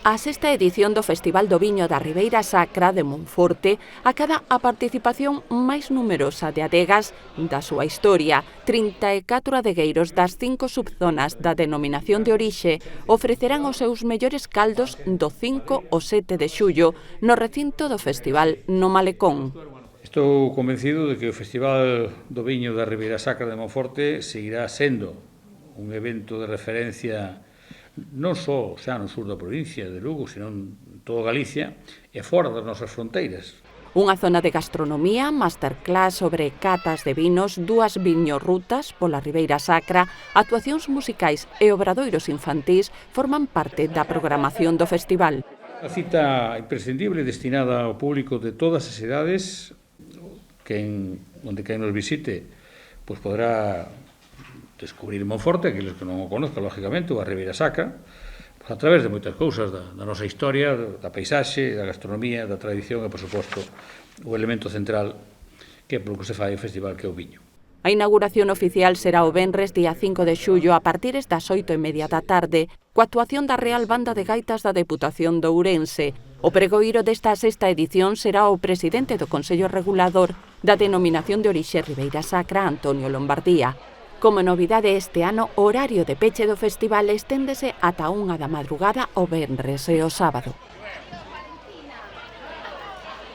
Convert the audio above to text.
A sexta edición do Festival do Viño da Ribeira Sacra de Monforte acada a participación máis numerosa de adegas da súa historia. 34 adegueiros das 5 subzonas da denominación de orixe ofrecerán os seus mellores caldos do 5 ao 7 de xullo no recinto do Festival no Malecón. Estou convencido de que o Festival do Viño da Ribeira Sacra de Monforte seguirá sendo un evento de referencia non só xa no sur da provincia de Lugo, senón en toda Galicia e fora das nosas fronteiras. Unha zona de gastronomía, masterclass sobre catas de vinos, 2 viñorrutas pola Ribeira Sacra, actuacións musicais e obradoiros infantís forman parte da programación do festival. A cita imprescindible destinada ao público de todas as edades, onde quen nos visite pois podrá descubrir Monforte, aqueles que non o conozcan, lógicamente, ou a Ribeira Sacra, pois a través de moitas cousas da nosa historia, da paisaxe, da gastronomía, da tradición e, por suposto, o elemento central que é polo que se fai o festival, que é o viño. A inauguración oficial será o venres día 5 de xullo a partir das 8:30 da tarde, coa actuación da Real Banda de Gaitas da Deputación de Ourense. O pregoeiro desta sexta edición será o presidente do Consello Regulador da Denominación de Orixe Ribeira Sacra, Antonio Lombardía. Como novidade este ano, o horario de peche do festival esténdese ata 1 da madrugada o venres e o sábado.